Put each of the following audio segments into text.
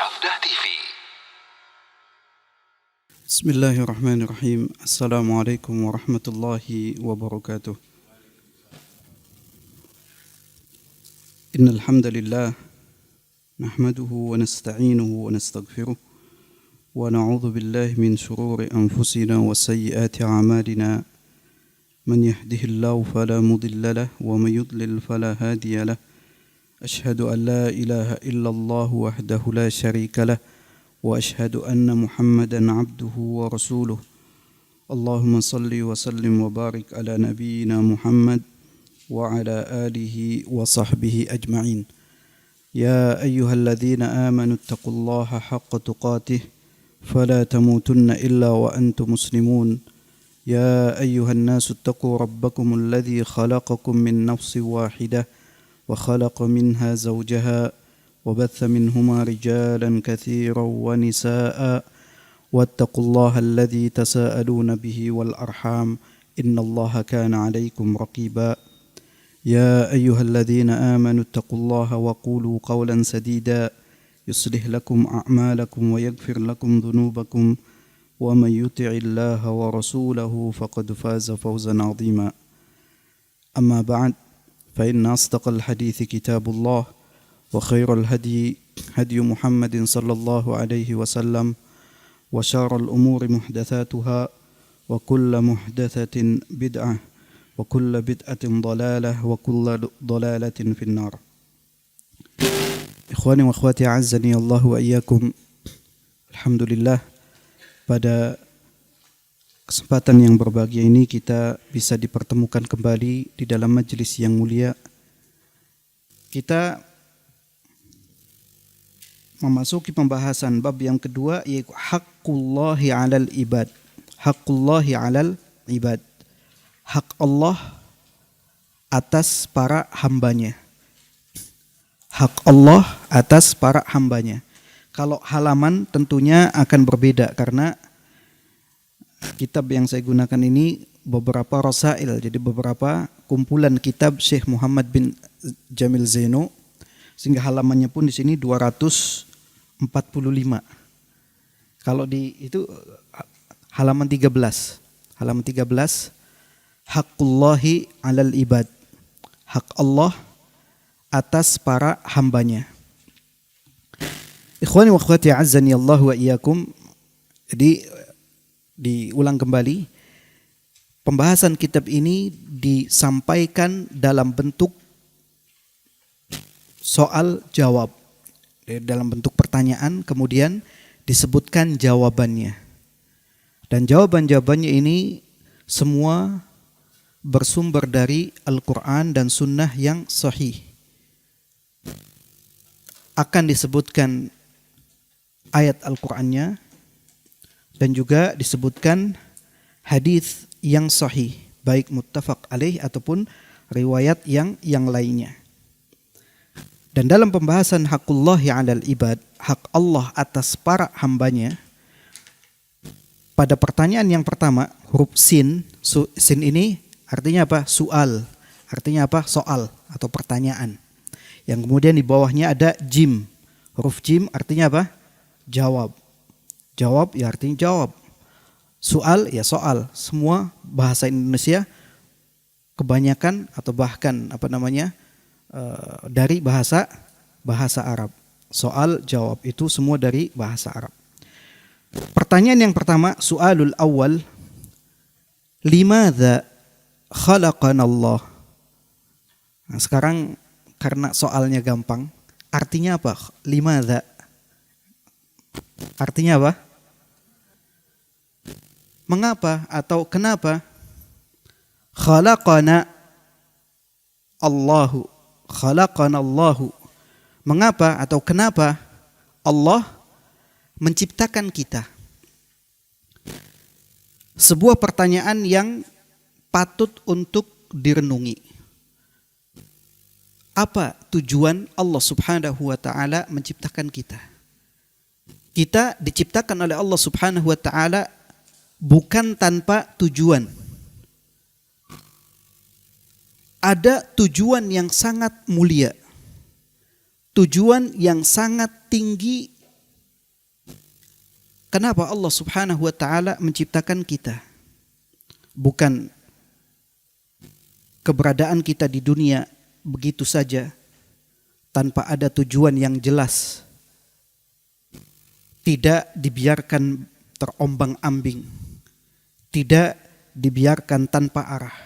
Safdah TV. Bismillahirrahmanirrahim. Assalamualaikum warahmatullahi wabarakatuh. Innal hamdalillah nahmaduhu wa nasta'inuhu wa nastaghfiruh wa na'udzu billahi min shururi anfusina wa sayyiati a'malina. Man yahdihillahu fala mudilla lahu wa man yudlil fala hadiya lahu. Ashhadu an la ilaha illallah wahdahu la syarika lahu وأشهد أن محمدا عبده ورسوله اللهم صل وسلم وبارك على نبينا محمد وعلى آله وصحبه أجمعين يا أيها الذين آمنوا اتقوا الله حق تقاته فلا تموتن إلا وأنتم مسلمون يا أيها الناس اتقوا ربكم الذي خلقكم من نفس واحدة وخلق منها زوجها وبث منهما رجالا كثيرا ونساء واتقوا الله الذي تساءلون به والأرحام إن الله كان عليكم رقيبا يا أيها الذين آمنوا اتقوا الله وقولوا قولا سديدا يصلح لكم أعمالكم ويغفر لكم ذنوبكم ومن يطع الله ورسوله فقد فاز فوزا عظيما أما بعد فإن أصدق الحديث كتاب الله وخير الهدي هدي محمد صلى الله عليه وسلم وشر الأمور محدثاتها وكل محدثة بدعة وكل بدعة ضلالة وكل ضلالة في النار. Ikhwani wa akhwati a'azzani Allah wa iyyakum. Alhamdulillah, pada kesempatan yang berbahagia ini kita bisa dipertemukan kembali di dalam majelis yang mulia. Kita memasuki pembahasan bab yang kedua, yaitu haqqullahi 'alal ibad. Haqqullahi 'alal ibad. Hak Allah atas para hambanya. Hak Allah atas para hambanya. Kalau halaman tentunya akan berbeda karena kitab yang saya gunakan ini beberapa rasail, jadi beberapa kumpulan kitab Syekh Muhammad bin Jamil Zaino, sehingga halamannya pun di sini 245. Kalau di itu halaman 13. Halaman 13, haqqullahi 'alal ibad. Hak Allah atas para hambanya. Ikhwani wa akhwati a'azzani Allah wa iyyakum. Jadi diulang kembali, pembahasan kitab ini disampaikan dalam bentuk soal jawab, dalam bentuk pertanyaan, kemudian disebutkan jawabannya. Dan jawaban-jawabannya ini semua bersumber dari Al-Quran dan Sunnah yang sahih. Akan disebutkan ayat Al-Qurannya dan juga disebutkan hadis yang sahih, baik muttafaq alaih ataupun riwayat yang lainnya. Dan dalam pembahasan haqqullahi 'alal ibad, hak Allah atas para hambanya, pada pertanyaan yang pertama, huruf sin ini artinya apa? Sual. Artinya apa? Soal atau pertanyaan. Yang kemudian di bawahnya ada jim. Huruf jim artinya apa? Jawab. Jawab ya artinya jawab. Soal ya soal. Semua bahasa Indonesia kebanyakan atau bahkan dari bahasa Arab. Soal jawab itu semua dari bahasa Arab. Pertanyaan yang pertama, su'alul awal, limadza khalaqana Allah. Nah, sekarang karena soalnya gampang, artinya apa? Limadza. Artinya apa? Mengapa atau kenapa? Khalaqana Allahu. Khalaqana Allahu. Mengapa atau kenapa Allah menciptakan kita? Sebuah pertanyaan yang patut untuk direnungi. Apa tujuan Allah Subhanahu wa taala menciptakan kita? Kita diciptakan oleh Allah Subhanahu wa taala bukan tanpa tujuan. Ada tujuan yang sangat mulia. Tujuan yang sangat tinggi kenapa Allah Subhanahu wa taala menciptakan kita? Bukan keberadaan kita di dunia begitu saja tanpa ada tujuan yang jelas. Tidak dibiarkan terombang-ambing. Tidak dibiarkan tanpa arah.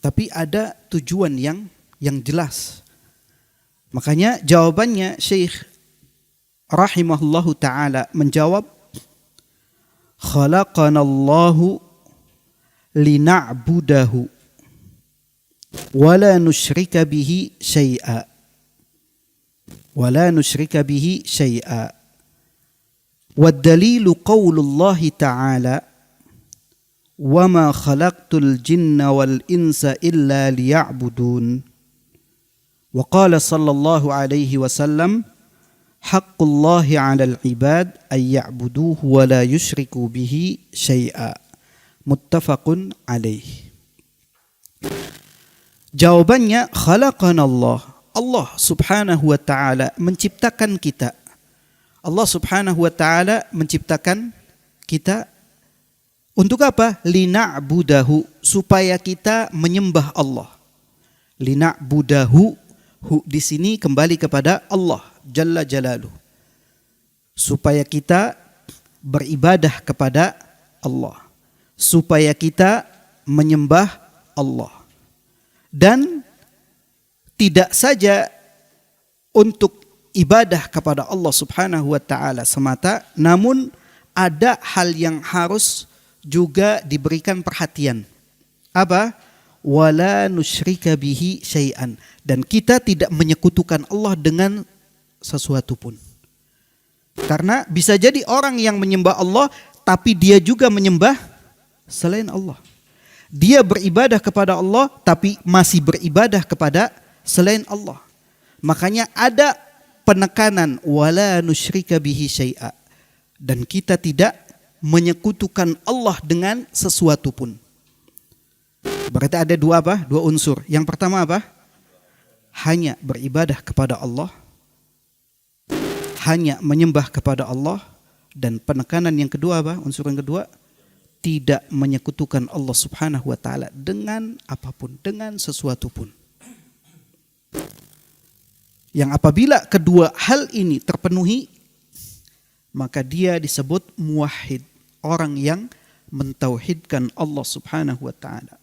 Tapi ada tujuan yang jelas. Makanya jawabannya Syekh rahimahullahu ta'ala menjawab, khalaqanallahu lina'budahu wa la nusyrika bihi syai'a. Wa la nusyrika bihi syai'a. Wad dalilu qaulullahi ta'ala, wa ma khalaqtul jinna wal insa illa liya'budun. Wa qala sallallahu alaihi wasallam, haqqullahi 'alal ibad ay ya'buduhu wa la yusyriku bihi syai'a. Muttafaqun alaih. Jawabannya, khalaqanallah. Allah Subhanahu wa taala menciptakan kita. Allah Subhanahu wa taala menciptakan kita untuk apa? Lina'budahu, supaya kita menyembah Allah. Lina'budahu, di sini kembali kepada Allah Jalla Jalaluh. Supaya kita beribadah kepada Allah. Supaya kita menyembah Allah. Dan tidak saja untuk ibadah kepada Allah Subhanahu wa taala semata, namun ada hal yang harus juga diberikan perhatian. Apa? Wala nusyrika bihi syai'an, dan kita tidak menyekutukan Allah dengan sesuatu pun. Karena bisa jadi orang yang menyembah Allah tapi dia juga menyembah selain Allah. Dia beribadah kepada Allah tapi masih beribadah kepada selain Allah. Makanya ada penekanan wala nusyrika bihi syai'a, dan kita tidak menyekutukan Allah dengan sesuatu pun. Berarti ada dua unsur. Yang pertama apa? Hanya beribadah kepada Allah, hanya menyembah kepada Allah, dan penekanan yang kedua apa? Unsur yang kedua, tidak menyekutukan Allah Subhanahu wa taala dengan apapun, dengan sesuatu pun. Yang apabila kedua hal ini terpenuhi, maka dia disebut muwahhid, orang yang mentauhidkan Allah Subhanahu wa taala.